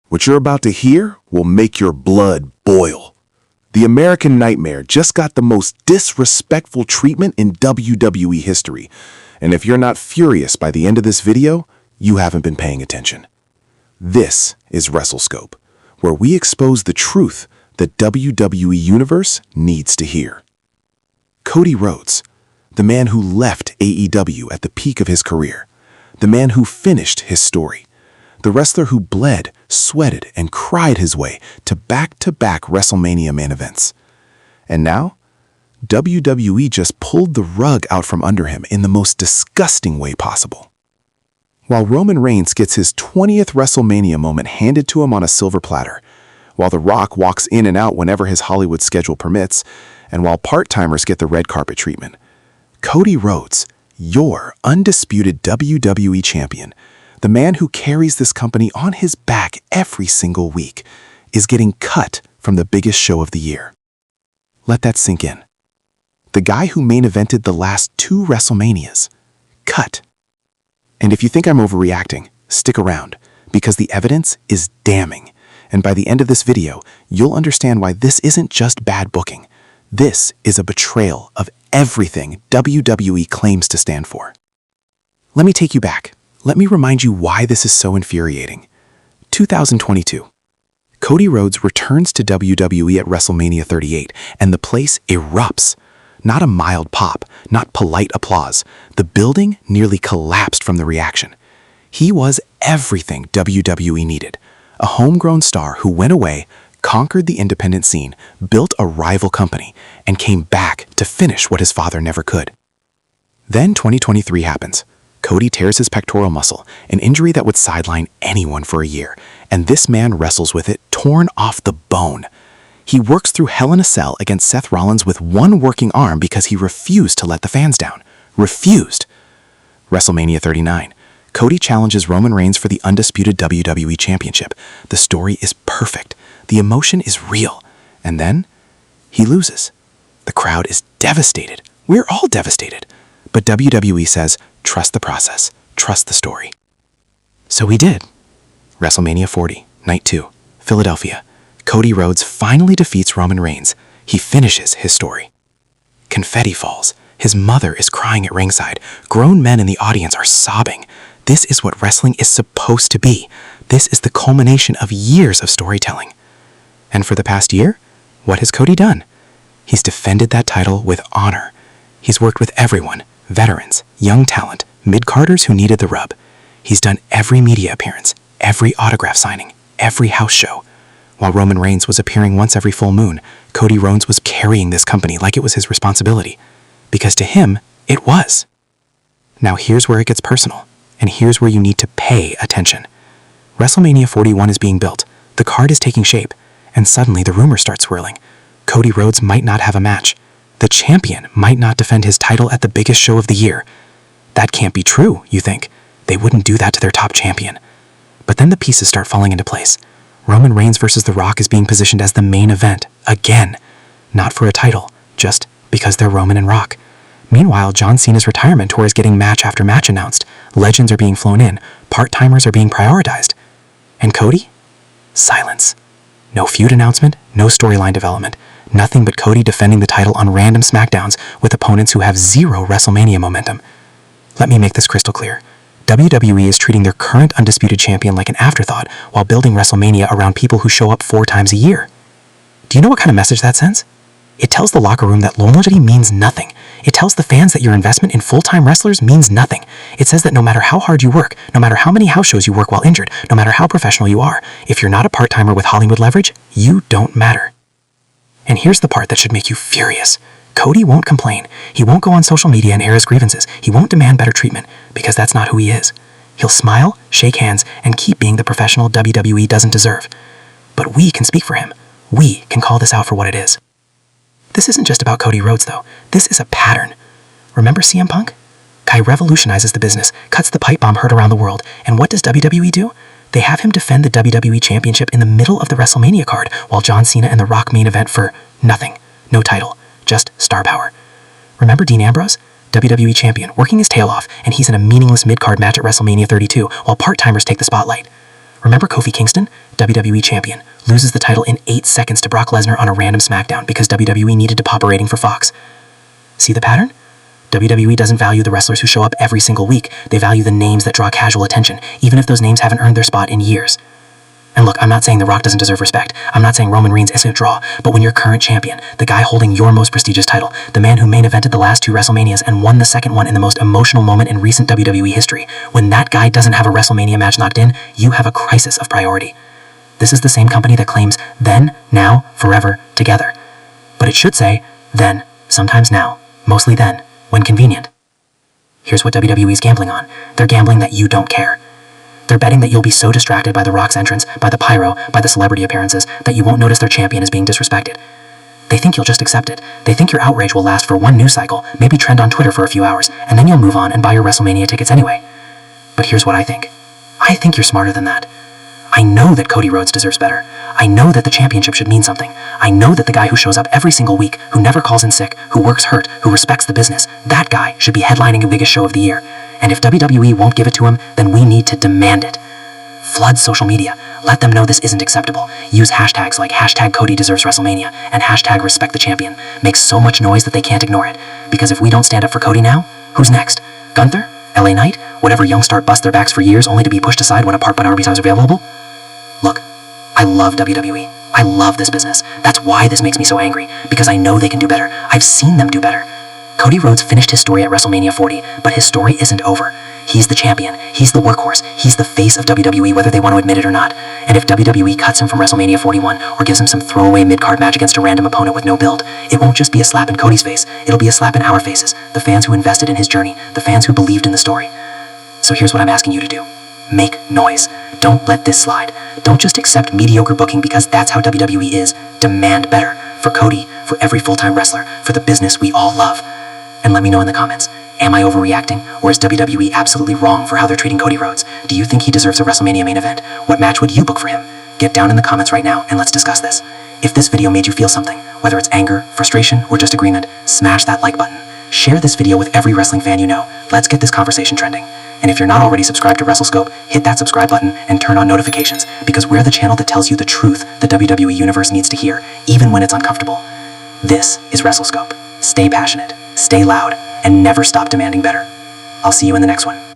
What you're about to hear will make your blood boil. The American Nightmare just got the most disrespectful treatment in WWE history. And if you're not furious by the end of this video, you haven't been paying attention. This is Wrestle Scope, where we expose the truth the WWE Universe needs to hear. Cody Rhodes, the man who left AEW at the peak of his career, the man who finished his story, the wrestler who bled, sweated, and cried his way to back-to-back WrestleMania main events. And now, WWE just pulled the rug out from under him in the most disgusting way possible. While Roman Reigns gets his 20th WrestleMania moment handed to him on a silver platter, while The Rock walks in and out whenever his Hollywood schedule permits, and while part-timers get the red carpet treatment, Cody Rhodes, your undisputed WWE Champion, the man who carries this company on his back every single week, is getting cut from the biggest show of the year. Let that sink in. The guy who main evented the last 2 WrestleManias. Cut. And if you think I'm overreacting, stick around, because the evidence is damning. And by the end of this video, you'll understand why this isn't just bad booking. This is a betrayal of everything WWE claims to stand for. Let me take you back. Let me remind you why this is so infuriating. 2022. Cody Rhodes returns to WWE at WrestleMania 38, and the place erupts. Not a mild pop, not polite applause. The building nearly collapsed from the reaction. He was everything WWE needed. A homegrown star who went away, conquered the independent scene, built a rival company, and came back to finish what his father never could. Then 2023 happens. Cody tears his pectoral muscle, an injury that would sideline anyone for a year, and this man wrestles with it torn off the bone. He works through Hell in a Cell against Seth Rollins with one working arm because he refused to let the fans down. Refused. WrestleMania 39. Cody challenges Roman Reigns for the Undisputed WWE Championship. The story is perfect. The emotion is real. And then, he loses. The crowd is devastated. We're all devastated. But WWE says, trust the process, trust the story. So we did. WrestleMania 40, Night 2, Philadelphia. Cody Rhodes finally defeats Roman Reigns. He finishes his story. Confetti falls. His mother is crying at ringside. Grown men in the audience are sobbing. This is what wrestling is supposed to be. This is the culmination of years of storytelling. And for the past year, what has Cody done? He's defended that title with honor. He's worked with everyone, veterans, young talent, mid-carders who needed the rub. He's done every media appearance, every autograph signing, every house show. While Roman Reigns was appearing once every full moon, Cody Rhodes was carrying this company like it was his responsibility. Because to him, it was. Now here's where it gets personal, and here's where you need to pay attention. WrestleMania 41 is being built, the card is taking shape, and suddenly the rumors start swirling. Cody Rhodes might not have a match. The champion might not defend his title at the biggest show of the year. That can't be true, you think. They wouldn't do that to their top champion. But then the pieces start falling into place. Roman Reigns versus The Rock is being positioned as the main event, again. Not for a title, just because they're Roman and Rock. Meanwhile, John Cena's retirement tour is getting match after match announced. Legends are being flown in. Part-timers are being prioritized. And Cody? Silence. No feud announcement, no storyline development. Nothing but Cody defending the title on random SmackDowns with opponents who have zero WrestleMania momentum. Let me make this crystal clear. WWE is treating their current undisputed champion like an afterthought while building WrestleMania around people who show up 4 times a year. Do you know what kind of message that sends? It tells the locker room that longevity means nothing. It tells the fans that your investment in full-time wrestlers means nothing. It says that no matter how hard you work, no matter how many house shows you work while injured, no matter how professional you are, if you're not a part-timer with Hollywood leverage, you don't matter. And here's the part that should make you furious. Cody won't complain. He won't go on social media and air his grievances. He won't demand better treatment, because that's not who he is. He'll smile, shake hands, and keep being the professional WWE doesn't deserve. But we can speak for him. We can call this out for what it is. This isn't just about Cody Rhodes, though. This is a pattern. Remember CM Punk? Guy revolutionizes the business, cuts the pipe bomb heard around the world, and what does WWE do? They have him defend the WWE Championship in the middle of the WrestleMania card, while John Cena and The Rock main event for nothing. No title. Just star power. Remember Dean Ambrose? WWE Champion, working his tail off, and he's in a meaningless mid-card match at WrestleMania 32, while part-timers take the spotlight. Remember Kofi Kingston? WWE Champion, loses the title in 8 seconds to Brock Lesnar on a random SmackDown because WWE needed to pop a rating for Fox. See the pattern? WWE doesn't value the wrestlers who show up every single week. They value the names that draw casual attention, even if those names haven't earned their spot in years. And look, I'm not saying The Rock doesn't deserve respect. I'm not saying Roman Reigns isn't a draw. But when your current champion, the guy holding your most prestigious title, the man who main evented the last 2 WrestleManias and won the second one in the most emotional moment in recent WWE history, when that guy doesn't have a WrestleMania match knocked in, you have a crisis of priority. This is the same company that claims then, now, forever, together. But it should say then, sometimes now, mostly then, when convenient. Here's what WWE's gambling on. They're gambling that you don't care. They're betting that you'll be so distracted by The Rock's entrance, by the pyro, by the celebrity appearances, that you won't notice their champion is being disrespected. They think you'll just accept it. They think your outrage will last for one news cycle, maybe trend on Twitter for a few hours, and then you'll move on and buy your WrestleMania tickets anyway. But here's what I think. I think you're smarter than that. I know that Cody Rhodes deserves better. I know that the championship should mean something. I know that the guy who shows up every single week, who never calls in sick, who works hurt, who respects the business, that guy should be headlining the biggest show of the year. And if WWE won't give it to him, then we need to demand it. Flood social media. Let them know this isn't acceptable. Use hashtags like #CodyDeservesWrestleMania and #RespectTheChampion. Make so much noise that they can't ignore it. Because if we don't stand up for Cody now, who's next? Gunther? LA Knight? Whatever young start bust their backs for years only to be pushed aside when a part by Arby's is available? Look, I love WWE. I love this business. That's why this makes me so angry. Because I know they can do better. I've seen them do better. Cody Rhodes finished his story at WrestleMania 40, but his story isn't over. He's the champion. He's the workhorse. He's the face of WWE, whether they want to admit it or not. And if WWE cuts him from WrestleMania 41 or gives him some throwaway mid-card match against a random opponent with no build, it won't just be a slap in Cody's face. It'll be a slap in our faces, the fans who invested in his journey, the fans who believed in the story. So here's what I'm asking you to do. Make noise. Don't let this slide. Don't just accept mediocre booking because that's how WWE is. Demand better. For Cody, for every full-time wrestler, for the business we all love. And let me know in the comments. Am I overreacting, or is WWE absolutely wrong for how they're treating Cody Rhodes? Do you think he deserves a WrestleMania main event? What match would you book for him? Get down in the comments right now and let's discuss this. If this video made you feel something, whether it's anger, frustration, or just agreement, smash that like button. Share this video with every wrestling fan you know. Let's get this conversation trending. And if you're not already subscribed to Wrestle Scope, hit that subscribe button and turn on notifications, because we're the channel that tells you the truth the WWE Universe needs to hear, even when it's uncomfortable. This is Wrestle Scope. Stay passionate, stay loud, and never stop demanding better. I'll see you in the next one.